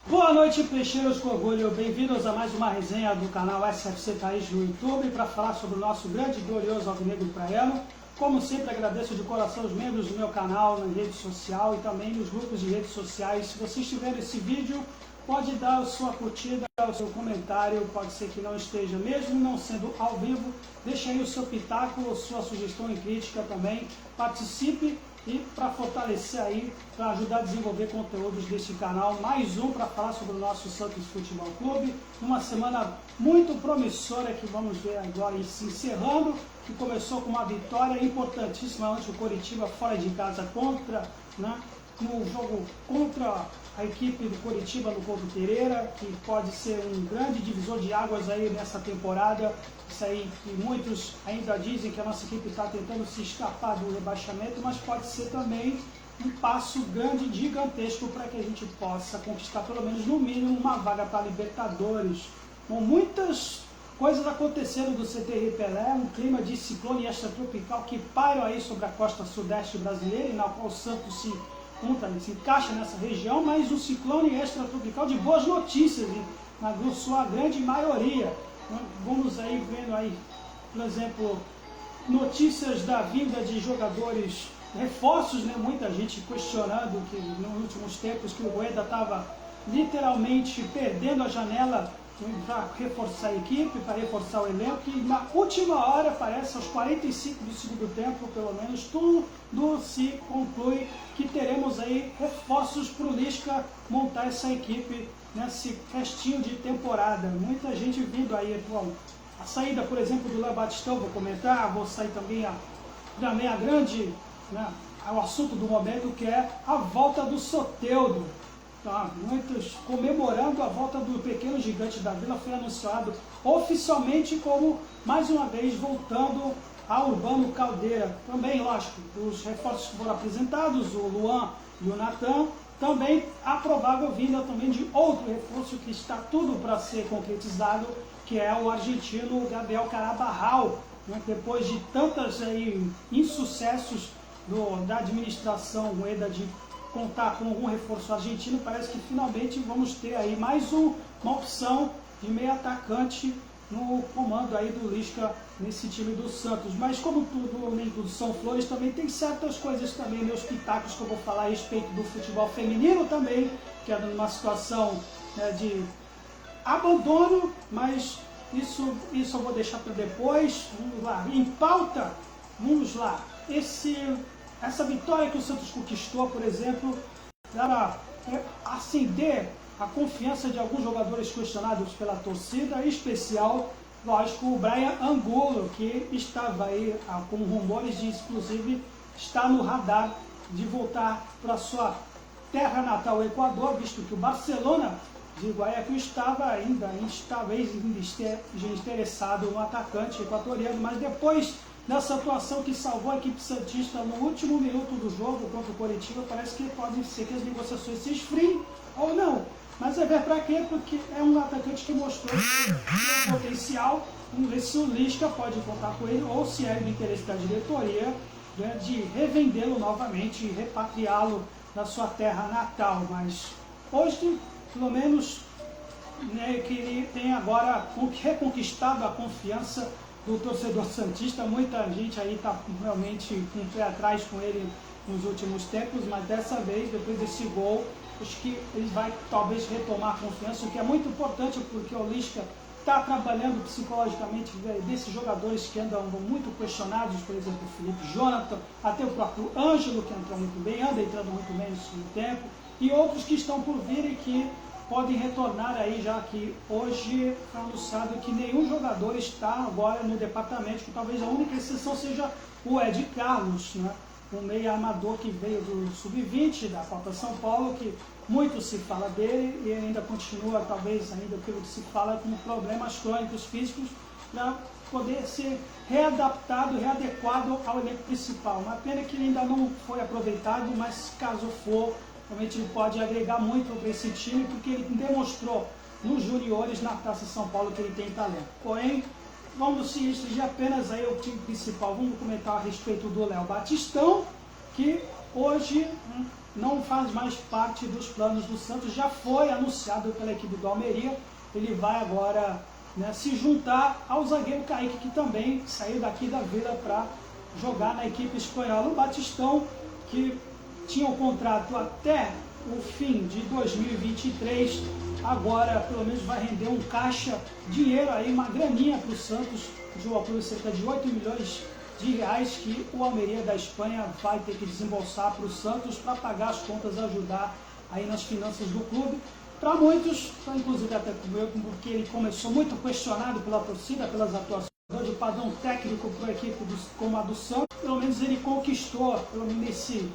Boa noite, peixeiros com orgulho, bem-vindos a mais uma resenha do canal SFC Thaís no YouTube para falar sobre o nosso grande e glorioso alvinegro praiano. Como sempre, agradeço de coração os membros do meu canal na rede social e também nos grupos de redes sociais. Se você estiver nesse vídeo, pode dar a sua curtida, o seu comentário, pode ser que não esteja, mesmo não sendo ao vivo, deixe aí o seu pitaco, sua sugestão e crítica também, participe. E para fortalecer aí, para ajudar a desenvolver conteúdos deste canal, mais um para falar sobre o nosso Santos Futebol Clube, numa semana muito promissora que vamos ver agora e se encerrando, que começou com uma vitória importantíssima ante o Coritiba fora de casa no jogo contra a equipe do Coritiba no Couto Pereira, que pode ser um grande divisor de águas aí nessa temporada. Isso aí que muitos ainda dizem que a nossa equipe está tentando se escapar do rebaixamento, mas pode ser também um passo grande, gigantesco, para que a gente possa conquistar pelo menos no mínimo uma vaga para a Libertadores. Com muitas coisas acontecendo do CT Pelé, um clima de ciclone extratropical que paira aí sobre a costa sudeste brasileira, e na qual o Santos se encaixa nessa região, mas um ciclone extratropical de boas notícias, na sua grande maioria. Vamos aí vendo aí, por exemplo, notícias da vinda de jogadores, reforços, muita gente questionando que nos últimos tempos que o Rueda estava literalmente perdendo a janela para reforçar a equipe, para reforçar o elenco, e na última hora, parece aos 45 do segundo tempo, pelo menos, tudo se conclui que teremos aí reforços para o Lisca montar essa equipe nesse restinho de temporada. Muita gente vindo aí, a saída, por exemplo, do Léo Batistão, vou comentar, vou sair também a grande, o assunto do momento, que é a volta do Soteldo. Muitos comemorando a volta do pequeno gigante da Vila, foi anunciado oficialmente como, mais uma vez, voltando a Urbano Caldeira. Também, lógico, os reforços que foram apresentados, o Luan e o Natan, também a provável vinda também de outro reforço que está tudo para ser concretizado, que é o argentino Gabriel Carabarral. Depois de tantos insucessos da administração Rueda de contar com algum reforço argentino, parece que finalmente vamos ter aí mais uma opção de meio atacante no comando aí do Lisca nesse time do Santos. Mas como tudo, nem tudo são flores, também tem certas coisas também, meus pitacos, que eu vou falar a respeito do futebol feminino também, que é numa situação de abandono, mas isso eu vou deixar para depois. Vamos lá, em pauta, vamos lá, essa vitória que o Santos conquistou, por exemplo, para acender a confiança de alguns jogadores questionados pela torcida, em especial, lógico, o Brian Angulo, que estava aí com rumores de, inclusive, estar no radar de voltar para sua terra natal, o Equador, visto que o Barcelona de Guayaquil estava ainda interessado no atacante equatoriano, mas depois nessa atuação que salvou a equipe santista no último minuto do jogo contra o Coritiba, parece que pode ser que as negociações se esfriem ou não. Mas é ver para quê? Porque é um atacante que mostrou seu potencial. Vamos ver se o Lisca pode contar com ele, ou se é do interesse da diretoria de revendê-lo novamente e repatriá-lo da sua terra natal. Mas hoje, pelo menos, que ele tem agora reconquistado a confiança do torcedor santista. Muita gente aí está realmente com o pé atrás com ele nos últimos tempos, mas dessa vez, depois desse gol, acho que ele vai talvez retomar a confiança, o que é muito importante, porque o Lisca está trabalhando psicologicamente desses jogadores que andam muito questionados, por exemplo, o Felipe Jonathan, até o próprio Ângelo, que entrou muito bem, anda entrando muito bem no segundo tempo, e outros que estão por vir e que podem retornar aí, já que hoje foi anunciado que nenhum jogador está agora no departamento, que talvez a única exceção seja o Ed Carlos, um meio armador que veio do Sub-20 da Copa São Paulo, que muito se fala dele e ainda continua, talvez ainda pelo que se fala, com problemas crônicos físicos, para poder ser readaptado, readequado ao elenco principal. Uma pena que ele ainda não foi aproveitado, mas caso for, realmente ele pode agregar muito para esse time, porque ele demonstrou nos juniores na Taça São Paulo que ele tem talento. Porém, vamos se restringir apenas aí ao time principal. Vamos comentar a respeito do Léo Batistão, que hoje não faz mais parte dos planos do Santos, já foi anunciado pela equipe do Almeria, ele vai agora, né, se juntar ao zagueiro Kaique, que também saiu daqui da Vila para jogar na equipe espanhola. O Batistão, que tinha o contrato até o fim de 2023, agora pelo menos vai render um caixa, dinheiro aí, uma graninha para o Santos, de um apoio de cerca de 8 milhões de reais que o Almeria da Espanha vai ter que desembolsar para o Santos para pagar as contas, ajudar aí nas finanças do clube. Para muitos, inclusive até porque ele começou muito questionado pela torcida, pelas atuações, o padrão técnico para a equipe como a do Santos, pelo menos ele conquistou, pelo menos nesse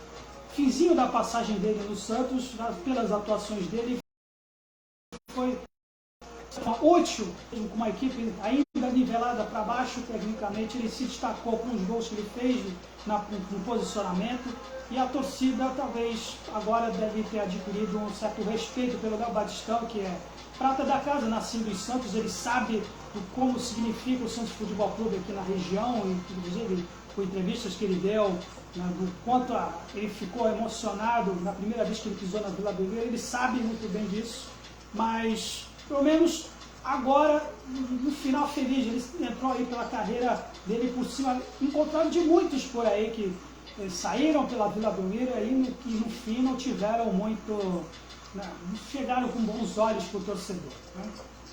finzinho da passagem dele no Santos, pelas atuações dele, foi útil, com uma equipe ainda nivelada para baixo, tecnicamente ele se destacou com os gols que ele fez no posicionamento, e a torcida talvez agora deve ter adquirido um certo respeito pelo Léo Batistão, que é prata da casa, nascido em Santos, ele sabe como significa o Santos Futebol Clube aqui na região, inclusive com entrevistas que ele deu, né, do quanto ele ficou emocionado na primeira vez que ele pisou na Vila Belmiro, ele sabe muito bem disso, mas pelo menos agora, no final feliz, ele entrou aí pela carreira dele por cima, encontrando de muitos por aí que saíram pela Vila Belmiro e no fim não tiveram muito, né, chegaram com bons olhos para o torcedor. Né?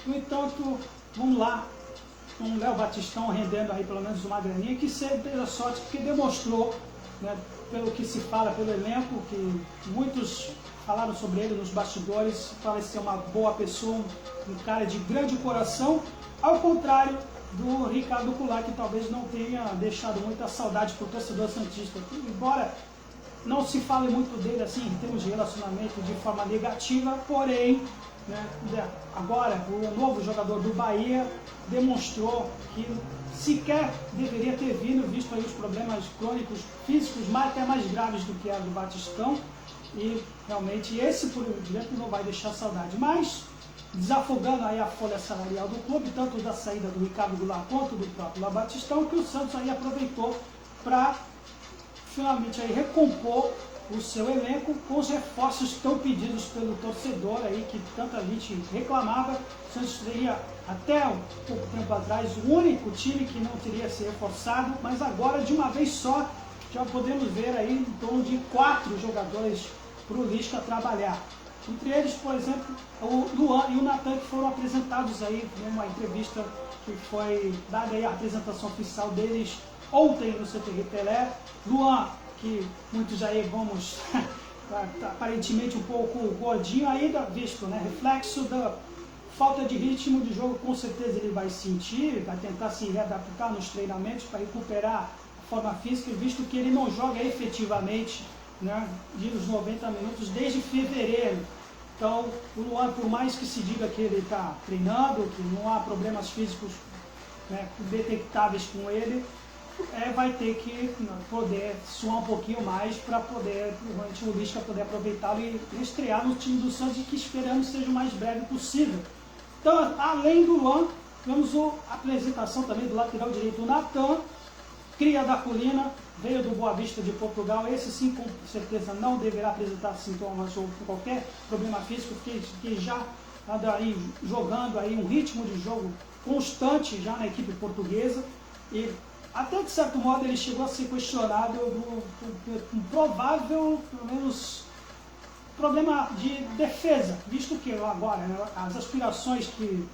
No entanto, vamos lá, com o Léo Batistão rendendo aí pelo menos uma graninha, que teve a sorte, porque demonstrou, né, pelo que se fala, pelo elenco, que muitos falaram sobre ele nos bastidores, parece ser uma boa pessoa, um cara de grande coração, ao contrário do Ricardo Goulart, que talvez não tenha deixado muita saudade para o torcedor santista. Embora não se fale muito dele assim em termos de relacionamento de forma negativa, porém, né, agora o novo jogador do Bahia demonstrou que sequer deveria ter vindo, visto aí os problemas crônicos físicos, até mais graves do que a do Batistão, e realmente esse por exemplo não vai deixar saudade, mas desafogando aí a folha salarial do clube, tanto da saída do Ricardo Goulart quanto do próprio Léo Batistão, que o Santos aí aproveitou para finalmente aí recompor o seu elenco com os reforços tão pedidos pelo torcedor aí, que tanta gente reclamava. O Santos seria até um pouco tempo atrás o único time que não teria se reforçado, mas agora de uma vez só já podemos ver aí em torno de 4 jogadores para o Lisca trabalhar. Entre eles, por exemplo, o Luan e o Natan, que foram apresentados aí numa entrevista que foi dada aí a apresentação oficial deles ontem no CTR Pelé. Luan, que muitos aí vamos aparentemente um pouco gordinho ainda, visto, né, reflexo da falta de ritmo de jogo, com certeza ele vai sentir, vai tentar se readaptar nos treinamentos para recuperar a forma física, visto que ele não joga efetivamente, né, nos 90 minutos desde fevereiro. Então, o Luan, por mais que se diga que ele está treinando, que não há problemas físicos, né, detectáveis com ele, vai ter que poder suar um pouquinho mais para poder o Lisca poder aproveitá-lo e estrear no time do Santos, e que esperamos seja o mais breve possível. Então, além do Luan, temos a apresentação também do lateral direito, o Natan, cria da Colina, veio do Boa Vista de Portugal. Esse sim, com certeza, não deverá apresentar sintomas ou qualquer problema físico, porque já anda aí jogando aí um ritmo de jogo constante já na equipe portuguesa, e até de certo modo ele chegou a ser questionado por um provável, pelo menos, problema de defesa, visto que agora, né, as aspirações que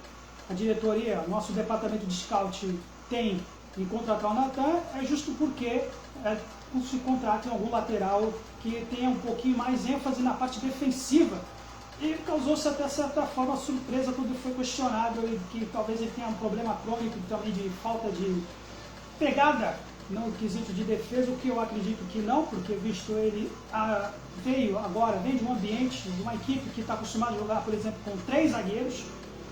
a diretoria, nosso departamento de scout tem em contratar o Natan é justo porque se contrata em algum lateral que tenha um pouquinho mais ênfase na parte defensiva. E causou-se até certa forma surpresa quando foi questionado que talvez ele tenha um problema crônico também de falta de pegada no quesito de defesa, o que eu acredito que não, porque visto ele vem de um ambiente, de uma equipe que está acostumada a jogar, por exemplo, com 3 zagueiros,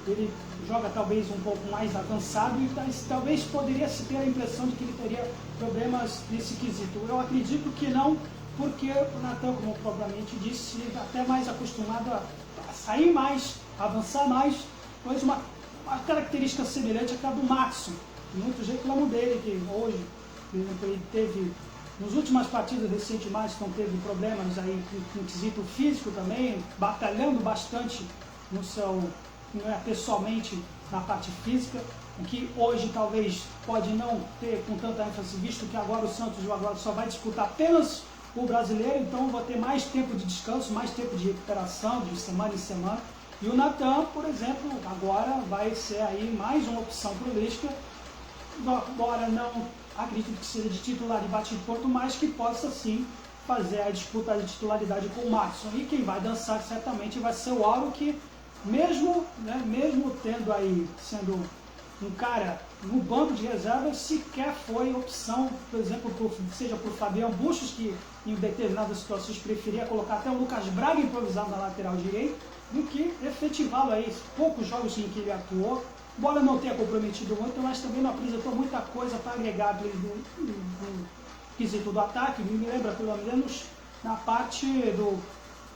ele joga talvez um pouco mais avançado e talvez poderia se ter a impressão de que ele teria problemas nesse quesito. Eu acredito que não, porque o Natan, como propriamente disse, está até mais acostumado a sair mais, avançar mais, mas uma característica semelhante àquela do Maxson. Muitos reclamam dele, que hoje, por exemplo, ele teve Nas últimas partidas recentemente não teve problemas aí no quesito físico também, batalhando bastante no seu, pessoalmente na parte física, o que hoje talvez pode não ter com tanta ênfase, visto que agora o Santos agora só vai disputar apenas o brasileiro, então vou ter mais tempo de descanso, mais tempo de recuperação, de semana em semana. E o Natan, por exemplo, agora vai ser aí mais uma opção para o Lisca, embora não acredito que seja de titular de bate-ponto, mas que possa sim fazer a disputa de titularidade com o Madison. E quem vai dançar certamente vai ser o Auro, que mesmo tendo aí, sendo um cara no banco de reservas, sequer foi opção, por exemplo, seja por Fabiano Bustos, que em determinadas situações preferia colocar até o Lucas Braga improvisado na lateral direita, do que efetivá-lo aí, poucos jogos em que ele atuou, embora não tenha comprometido muito, mas também não apresentou muita coisa para agregar no quesito do ataque. Me lembra pelo menos na parte do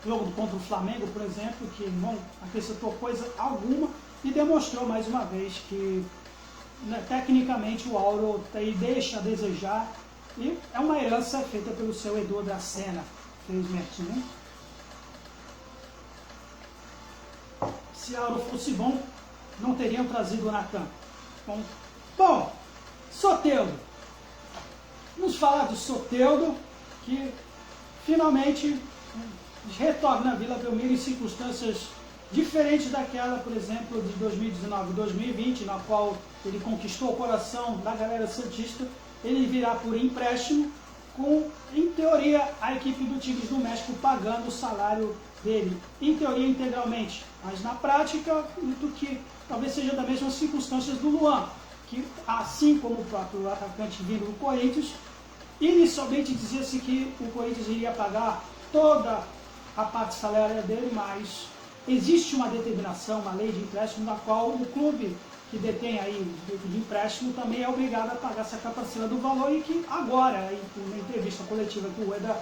jogo contra o Flamengo, por exemplo, que não acrescentou coisa alguma e demonstrou mais uma vez que, né, tecnicamente o Auro deixa a desejar, e é uma herança feita pelo seu Edu Dracena, felizmente, né? Se Auro fosse bom, não teriam trazido o Natan. Bom, Soteldo. Vamos falar do Soteldo, que finalmente retorna à Vila Belmiro em circunstâncias diferentes daquela, por exemplo, de 2019 e 2020, na qual ele conquistou o coração da galera santista. Ele virá por empréstimo, com, em teoria, a equipe do Tigres do México pagando o salário dele, em teoria integralmente, mas na prática, do que talvez seja das mesmas circunstâncias do Luan, que assim como o próprio atacante vindo do Corinthians, inicialmente dizia-se que o Corinthians iria pagar toda a parte salarial dele, mas existe uma determinação, uma lei de empréstimo, na qual o clube que detém aí o direito de empréstimo também é obrigado a pagar essa parcela do valor, e que agora, na entrevista coletiva que o Ueda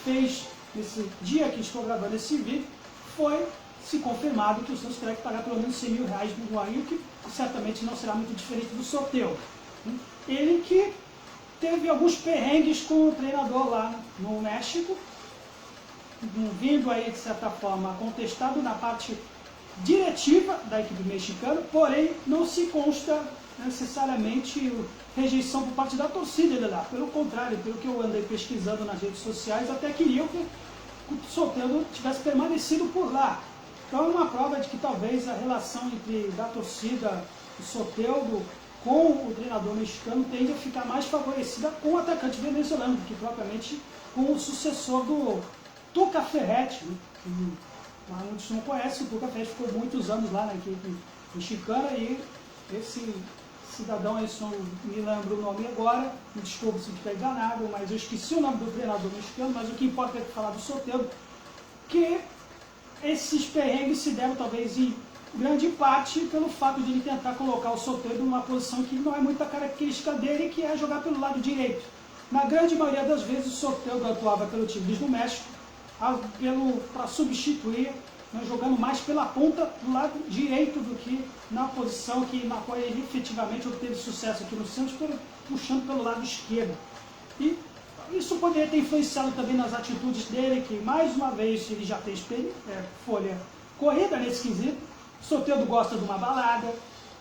fez nesse dia que estou gravando esse vídeo, foi se confirmado que o Santos terá que pagar pelo menos 100 mil reais no Luan, que certamente não será muito diferente do Soteldo. Ele que teve alguns perrengues com o treinador lá no México, vindo aí de certa forma contestado na parte diretiva da equipe mexicana, porém não se consta necessariamente rejeição por parte da torcida de lá. Pelo contrário, pelo que eu andei pesquisando nas redes sociais, até queriam que o Soteldo tivesse permanecido por lá. Então é uma prova de que talvez a relação da torcida do Soteldo com o treinador mexicano tende a ficar mais favorecida com o atacante venezuelano do que propriamente com o sucessor do Tuca Ferretti, né? Muitos não conhecem, o Tuca Ferretti ficou muitos anos lá na equipe mexicana, e esse cidadão, aí só me lembro o nome agora, me desculpe se estiver enganado, mas eu esqueci o nome do treinador mexicano, mas o que importa é falar do Soteldo, que esses perrengues se deram talvez em grande parte pelo fato de ele tentar colocar o Soteldo numa posição que não é muita característica dele, que é jogar pelo lado direito. Na grande maioria das vezes o Soteldo atuava pelo Tigres do México, para substituir, né, jogando mais pela ponta do lado direito do que na posição na qual ele efetivamente obteve sucesso aqui no Santos, puxando pelo lado esquerdo. E isso poderia ter influenciado também nas atitudes dele, que mais uma vez ele já tem folha corrida nesse quesito. O Soteldo gosta de uma balada,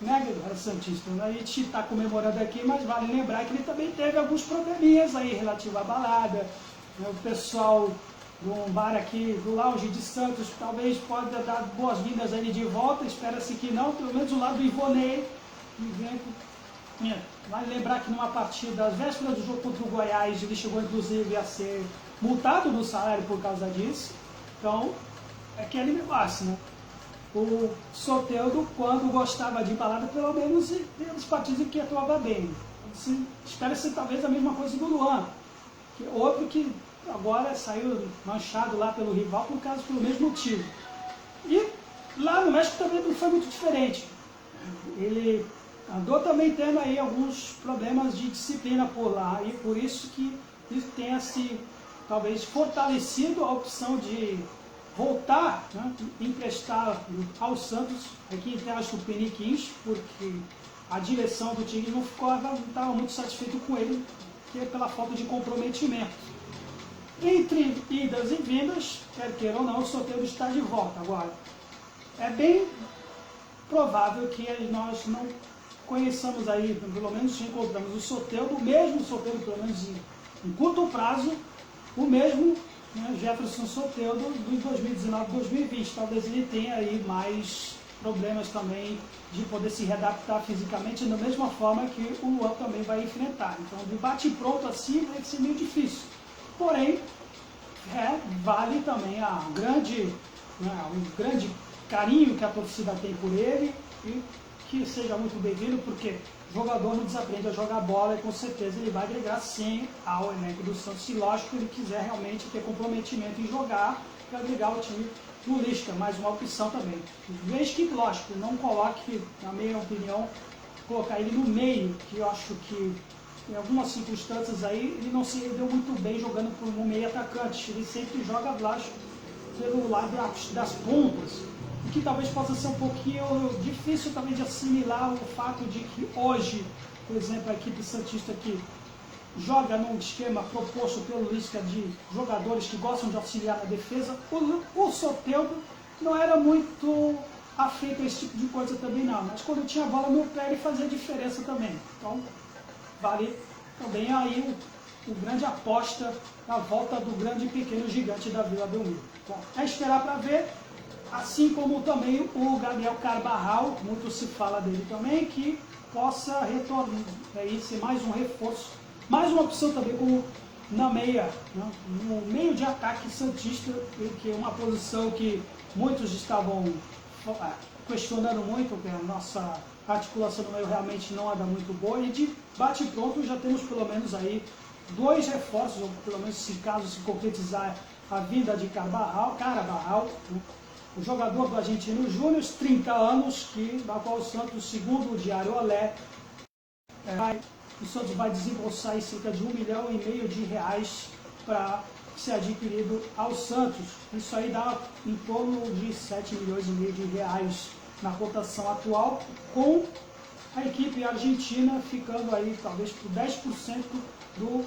né, galera santista? A gente está comemorando aqui, mas vale lembrar que ele também teve alguns probleminhas aí relativo à balada, né, o pessoal de um bar aqui do Lounge de Santos talvez pode dar boas-vindas a ele de volta, espera-se que não, pelo menos o lado do Ivonei. Vale lembrar que numa partida, às vésperas do jogo contra o Goiás, ele chegou inclusive a ser multado no salário por causa disso. Então, é aquele negócio, né? O Soteldo, quando gostava de balada, pelo menos nos partidos em que atuava bem. Espera-se talvez a mesma coisa do Luan, que outro que agora saiu manchado lá pelo rival pelo mesmo motivo. E lá no México também não foi muito diferente. Ele andou também tendo aí alguns problemas de disciplina por lá, e por isso que isso tenha se talvez fortalecido a opção de voltar, né, emprestar ao Santos, aqui em terras tupiniquins, porque a direção do Tigre não estava muito satisfeito com ele, que é pela falta de comprometimento. Entre idas e vindas, quer queira ou não, o Soteldo está de volta. Agora, é bem provável que nós não conheçamos aí, pelo menos encontramos o Soteldo, o mesmo Soteldo, pelo menos em curto prazo, o mesmo, né, Jefferson Soteldo de 2019-2020. Talvez ele tenha aí mais problemas também de poder se readaptar fisicamente, da mesma forma que o Luan também vai enfrentar. Então, de bate-pronto assim vai ser meio difícil. Porém, vale também o grande carinho que a torcida tem por ele e que seja muito bem-vindo, porque o jogador não desaprende a jogar bola e com certeza ele vai agregar sim ao elenco do Santos, se lógico ele quiser realmente ter comprometimento em jogar para agregar o time do Lisca, mais uma opção também. Veja que, lógico, não coloque, na minha opinião, colocar ele no meio, que eu acho que em algumas circunstâncias aí ele não se deu muito bem jogando por um meio atacante, ele sempre joga pelo lado das pontas, o que talvez possa ser um pouquinho difícil também de assimilar o fato de que hoje, por exemplo, a equipe santista que joga num esquema proposto pelo Lisca de jogadores que gostam de auxiliar na defesa, o Soteldo não era muito afeito a esse tipo de coisa também não, mas quando tinha a bola no pé ele fazia diferença também. Então, vale também aí o grande aposta na volta do grande e pequeno gigante da Vila Belmiro. Bom, é esperar para ver, assim como também o Gabriel Carvajal, muito se fala dele também, que possa retornar, aí ser mais um reforço, mais uma opção também como na meia, né? No meio de ataque santista, que é uma posição que muitos estavam questionando muito, porque a nossa articulação no meio realmente não anda muito boa, e de bate-pronto já temos pelo menos aí 2 reforços, ou pelo menos se caso se concretizar a vinda de Carvajal, né? O jogador do Argentino Júnior, 30 anos, da qual o Santos, segundo o Diário Olé, o Santos vai desembolsar cerca de R$1,5 milhão para ser adquirido ao Santos. Isso aí dá em torno de R$7,5 milhões na cotação atual, com a equipe argentina ficando aí talvez por 10% do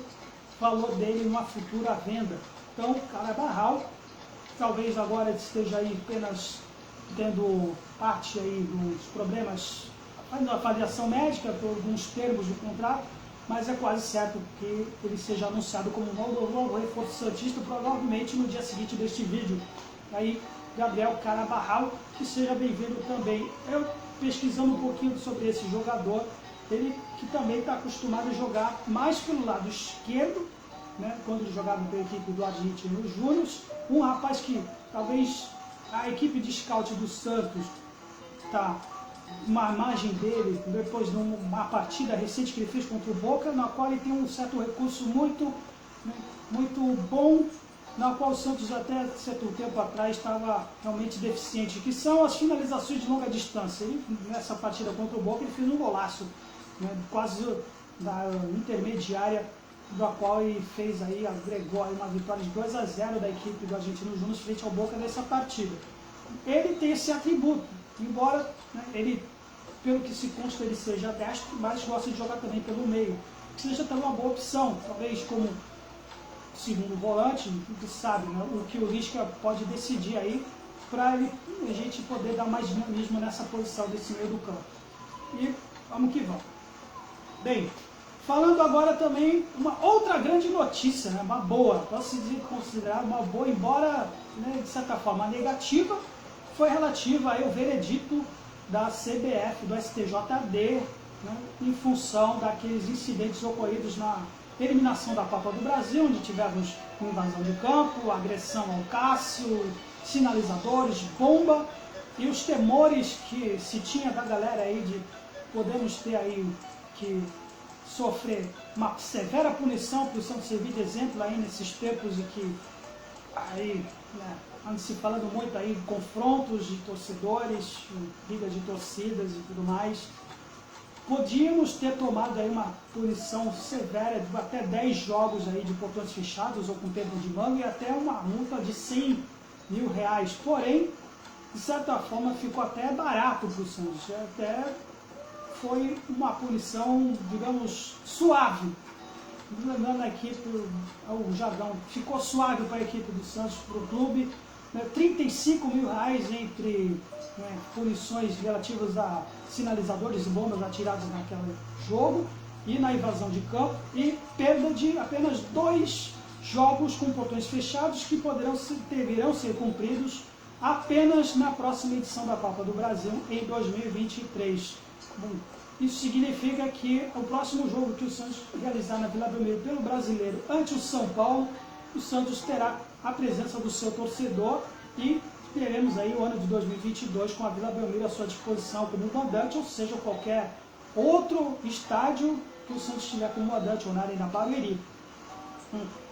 valor dele numa futura venda. Então, Carvajal, talvez agora esteja aí apenas tendo parte aí dos problemas, fazendo avaliação médica por alguns termos do contrato, mas é quase certo que ele seja anunciado como um novo reforço santista, provavelmente no dia seguinte deste vídeo. Aí, Gabriel Carvajal, que seja bem-vindo também. Eu, pesquisando um pouquinho sobre esse jogador, ele que também está acostumado a jogar mais pelo lado esquerdo, né, quando ele jogava pela equipe do Argentino Júnior, um rapaz que talvez a equipe de scout do Santos está uma imagem dele depois de uma partida recente que ele fez contra o Boca, na qual ele tem um certo recurso muito bom, na qual o Santos até certo tempo atrás estava realmente deficiente, que são as finalizações de longa distância. Ele, nessa partida contra o Boca, ele fez um golaço, né, quase da intermediária, da qual ele fez aí, agregou aí uma vitória de 2-0 da equipe do Argentino Júnior frente ao Boca nessa partida. Ele tem esse atributo, embora, né, ele, pelo que se consta, ele seja destro, mas gosta de jogar também pelo meio, que seja também uma boa opção, talvez como segundo volante, que sabe, né, o que o Lisca pode decidir aí, para a gente poder dar mais dinamismo nessa posição desse meio do campo. E vamos que vamos. Bem, falando agora também, uma outra grande notícia, né, uma boa, posso considerar uma boa, embora, né, de certa forma negativa, foi relativa ao veredito da CBF, do STJD, né, em função daqueles incidentes ocorridos na eliminação da Copa do Brasil, onde tivemos invasão de campo, agressão ao Cássio, sinalizadores, bomba, e os temores que se tinha da galera aí de podermos ter aí que sofrer uma severa punição para o Santos servir de exemplo aí nesses tempos em que aí, né, anda se falando muito aí de confrontos de torcedores, brigas de torcidas e tudo mais. Podíamos ter tomado aí uma punição severa de até 10 jogos aí de portões fechados ou com tempo de manga e até uma multa de R$100 mil. Porém, de certa forma, ficou até barato para o Santos. Até foi uma punição, digamos, suave. lembrando a equipe, o Jardão, ficou suave para a equipe do Santos, para o clube, né, R$35 mil entre punições relativas a sinalizadores e bombas atirados naquele jogo e na invasão de campo, e perda de apenas 2 jogos com portões fechados que deverão ser cumpridos apenas na próxima edição da Copa do Brasil em 2023. Bom, isso significa que o próximo jogo que o Santos realizar na Vila Belmiro pelo Brasileiro ante o São Paulo, o Santos terá a presença do seu torcedor e teremos aí o ano de 2022 com a Vila Belmiro à sua disposição como mandante, ou seja, qualquer outro estádio que o Santos tiver como mandante ou na Arena Barueri.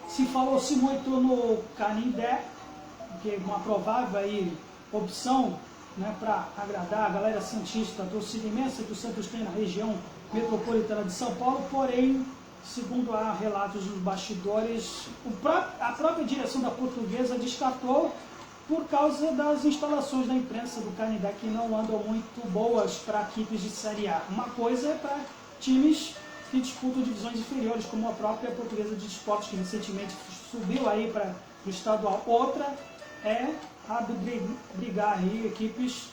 Se falou-se muito no Canindé, que é uma provável aí opção, né, para agradar a galera santista, a torcida imensa que o Santos tem na região metropolitana de São Paulo, porém, segundo há relatos dos bastidores, a própria direção da Portuguesa descartou por causa das instalações da imprensa do Canindé, que não andam muito boas para equipes de Série A. Uma coisa é para times que disputam divisões inferiores, como a própria Portuguesa de Esportes, que recentemente subiu aí para o estadual. Outra é brigar aí equipes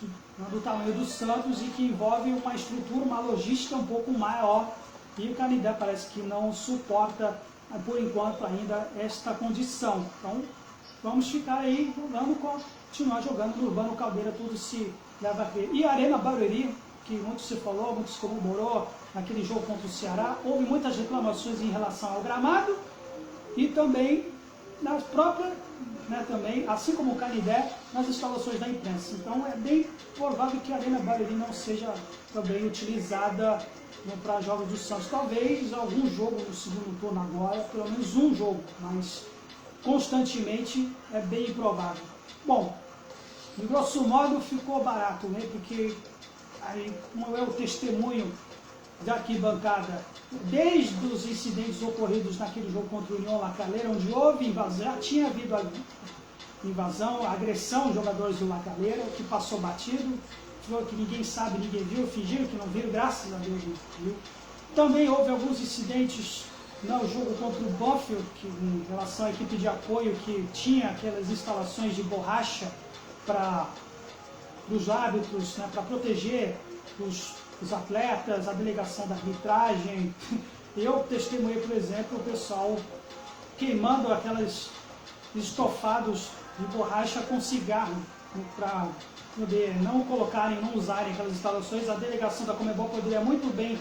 do tamanho do Santos e que envolve uma estrutura, uma logística um pouco maior, e o Canindé parece que não suporta, por enquanto, ainda esta condição. Então, vamos ficar aí continuar jogando no Urbano Caldeira, tudo se leva a crer. E a Arena Barueri, que muito se falou, muito se comemorou naquele jogo contra o Ceará, houve muitas reclamações em relação ao gramado e também nas próprias, também, assim como o Canindé, nas instalações da imprensa. Então é bem provável que a Arena Barueri não seja também utilizada para jogos do Santos. Talvez algum jogo no segundo turno agora, pelo menos um jogo, mas constantemente é bem improvável. Bom, de grosso modo ficou barato, né? Porque aí, como é o testemunho da arquibancada, desde os incidentes ocorridos naquele jogo contra o União La Calera, onde houve invasão, já tinha havido invasão, agressão aos jogadores do La Calera, que passou batido, que ninguém sabe, ninguém viu, fingiram que não viram, graças a Deus não viu. Também houve alguns incidentes no jogo contra o Banfield, em relação à equipe de apoio, que tinha aquelas instalações de borracha para os árbitros, né, para proteger os atletas, a delegação da arbitragem. Eu testemunhei, por exemplo, o pessoal queimando aquelas estofados de borracha com cigarro, para poder não colocarem, não usarem aquelas instalações. A delegação da Conmebol poderia muito bem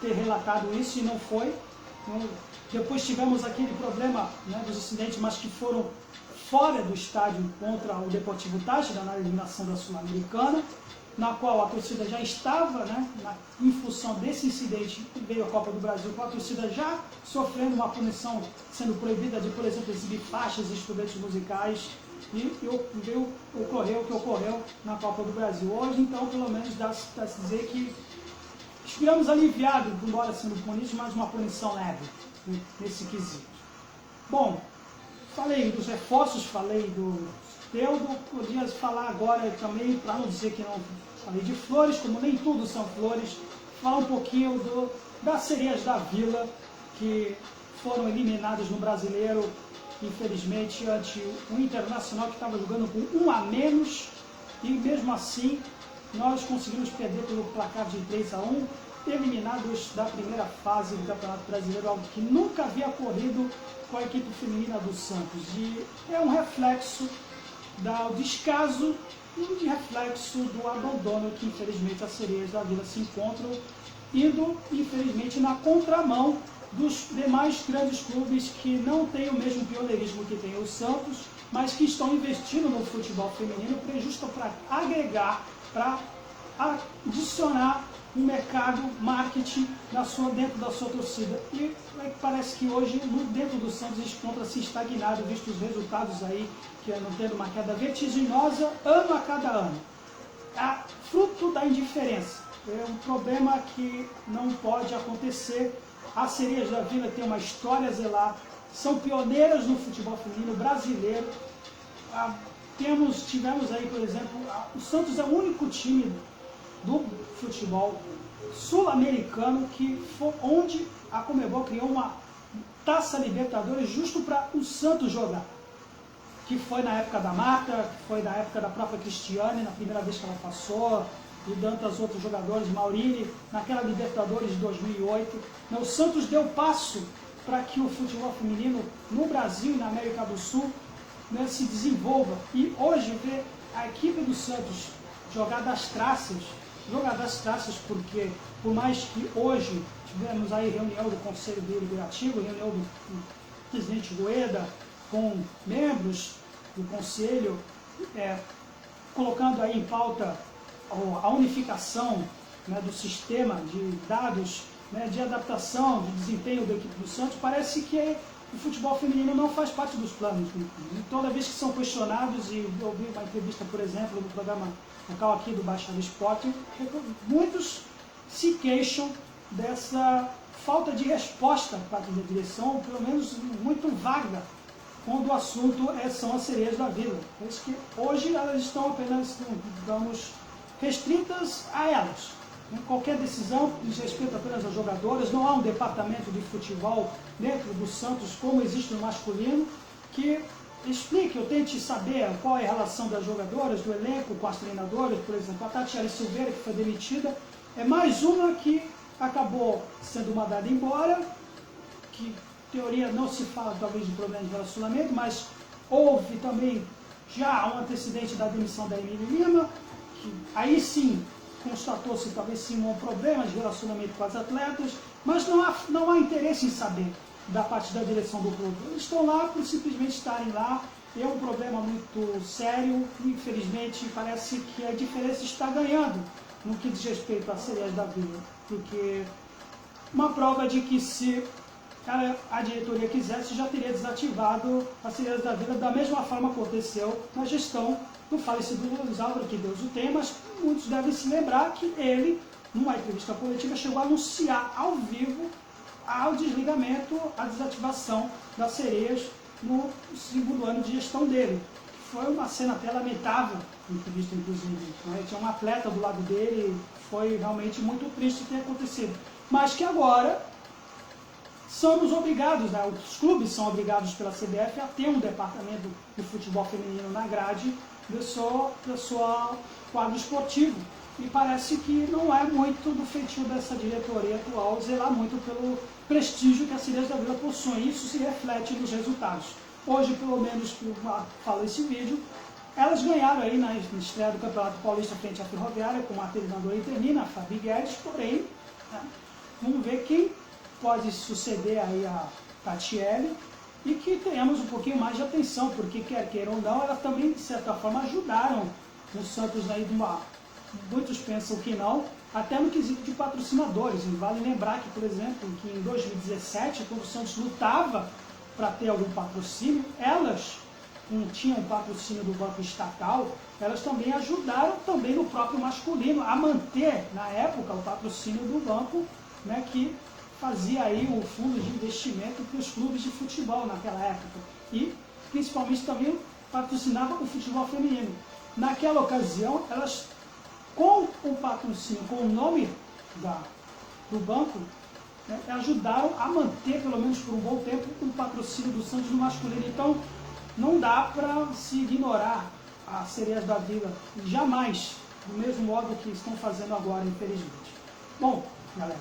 ter relatado isso e não foi. Depois tivemos aquele problema, né, dos incidentes, mas que foram fora do estádio contra o Deportivo Táchira, na eliminação da Sul-Americana, na qual a torcida já estava, né, em função desse incidente, veio a Copa do Brasil, com a torcida já sofrendo uma punição, sendo proibida de, por exemplo, exibir faixas e instrumentos musicais, e ocorreu o que ocorreu na Copa do Brasil. Hoje, então, pelo menos dá-se dizer que estivemos aliviados, embora sendo punidos, mas uma punição leve, né, nesse quesito. Bom, falei dos reforços, falei do Teudo, podia falar agora também, para não dizer que não falei de flores, como nem tudo são flores, falar um pouquinho das Sereias da Vila, que foram eliminadas no Brasileiro, infelizmente, ante o Internacional, que estava jogando com 1 a menos, e mesmo assim nós conseguimos perder pelo placar de 3-1, eliminados da primeira fase do Campeonato Brasileiro, algo que nunca havia ocorrido com a equipe feminina do Santos. E é um reflexo do descaso e um reflexo do abandono que, infelizmente, as Sereias da Vila se encontram, indo, infelizmente, na contramão dos demais grandes clubes que não têm o mesmo pioneirismo que tem o Santos, mas que estão investindo no futebol feminino justo para agregar, para adicionar um mercado, marketing dentro da sua torcida. E parece que hoje, dentro do Santos, encontra-se estagnado, visto os resultados aí, que andam tendo uma queda vertiginosa, ano a cada ano. Fruto da indiferença. É um problema que não pode acontecer. As Sereias da Vila têm uma história a zelar, são pioneiras no futebol feminino brasileiro. Tivemos aí, por exemplo, o Santos é o único time do futebol sul-americano onde a Conmebol criou Taça Libertadores justo para o Santos jogar, que foi na época da Marta, que foi na época da própria Cristiane, na primeira vez que ela passou, e tantos outros jogadores, Maurini, naquela Libertadores de 2008. O Santos deu passo para que o futebol feminino no Brasil e na América do Sul, né, se desenvolva. E hoje ver a equipe do Santos jogar das traças, porque por mais que hoje tivemos aí reunião do Conselho Deliberativo, reunião do presidente Rueda, com membros do Conselho, colocando aí em pauta a unificação, né, do sistema de dados, né, de adaptação, de desempenho da equipe do Santos, parece que o futebol feminino não faz parte dos planos. E toda vez que são questionados, e eu vi uma entrevista, por exemplo, no programa local aqui do Baixada Esporte, muitos se queixam dessa falta de resposta por parte da direção, pelo menos muito vaga, quando o assunto são as sereias da vida. Parece que hoje elas estão apenas, digamos, restritas a elas. Qualquer decisão diz respeito apenas aos jogadores, não há um departamento de futebol dentro do Santos, como existe no masculino, que explique ou tente saber qual é a relação das jogadoras, do elenco com as treinadoras. Por exemplo, a Tatiana Silveira, que foi demitida, é mais uma que acabou sendo mandada embora, que em teoria não se fala talvez de problema de relacionamento, mas houve também já um antecedente da demissão da Emília Lima, que aí sim constatou-se talvez sim um problema de relacionamento com as atletas, mas não há interesse em saber da parte da direção do clube. Eles estão lá por simplesmente estarem lá. É um problema muito sério, infelizmente parece que a diferença está ganhando no que diz respeito às sereias da vida, porque uma prova de que se a diretoria quisesse, já teria desativado as sereias da vida, da mesma forma que aconteceu na gestão do falecido Luiz Álvaro, que Deus o tenha, mas muitos devem se lembrar que ele, numa entrevista coletiva, chegou a anunciar ao vivo o desligamento, a desativação das sereias no segundo ano de gestão dele. Foi uma cena até lamentável, entrevista inclusive. Né? Tinha um atleta do lado dele, foi realmente muito triste ter acontecido. Mas que agora somos obrigados, né? Os clubes são obrigados pela CBF a ter um departamento de futebol feminino na grade do seu quadro esportivo. E parece que não é muito do feitio dessa diretoria atual zelar muito pelo prestígio que as sereias da Vila possuem. Isso se reflete nos resultados. Hoje, pelo menos, como fala esse vídeo, elas ganharam aí na estreia do Campeonato Paulista frente à Ferroviária, com a treinadora interina, a Fabi Guedes, porém, né, vamos ver quem pode suceder aí a Tatiele, e que tenhamos um pouquinho mais de atenção, porque quer queiram ou não, elas também, de certa forma, ajudaram o Santos aí de uma... Muitos pensam que não, até no quesito de patrocinadores. E vale lembrar que, por exemplo, que em 2017, quando o Santos lutava para ter algum patrocínio, elas não tinham patrocínio do Banco Estatal, elas também ajudaram também no próprio masculino a manter, na época, o patrocínio do banco, né, que fazia aí o fundo de investimento para os clubes de futebol naquela época. E, principalmente, também patrocinava o futebol feminino. Naquela ocasião, elas, com o patrocínio, com o nome do banco, né, ajudaram a manter, pelo menos por um bom tempo, o patrocínio do Santos no masculino. Então, não dá para se ignorar as sereias da Vila, jamais, do mesmo modo que estão fazendo agora, infelizmente. Bom, galera,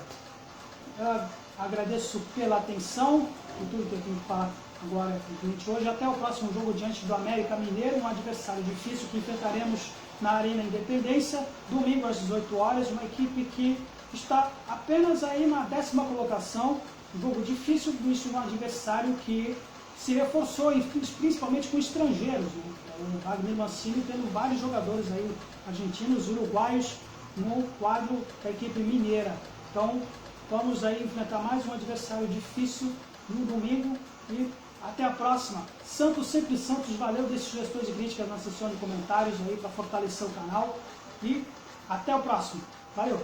eu agradeço pela atenção, por tudo que eu tenho que falar agora hoje. Até o próximo jogo diante do América Mineiro, um adversário difícil que enfrentaremos na Arena Independência, domingo às 18 horas, uma equipe que está apenas aí na 10ª colocação, um jogo difícil de um adversário que se reforçou, principalmente com estrangeiros, né? O Wagner Mancini tendo vários jogadores aí, argentinos, uruguaios, no quadro da equipe mineira. Então, vamos aí enfrentar mais um adversário difícil no domingo e até a próxima. Santos sempre Santos, valeu, deixe sugestões e críticas na seção de comentários aí para fortalecer o canal e até o próximo. Valeu!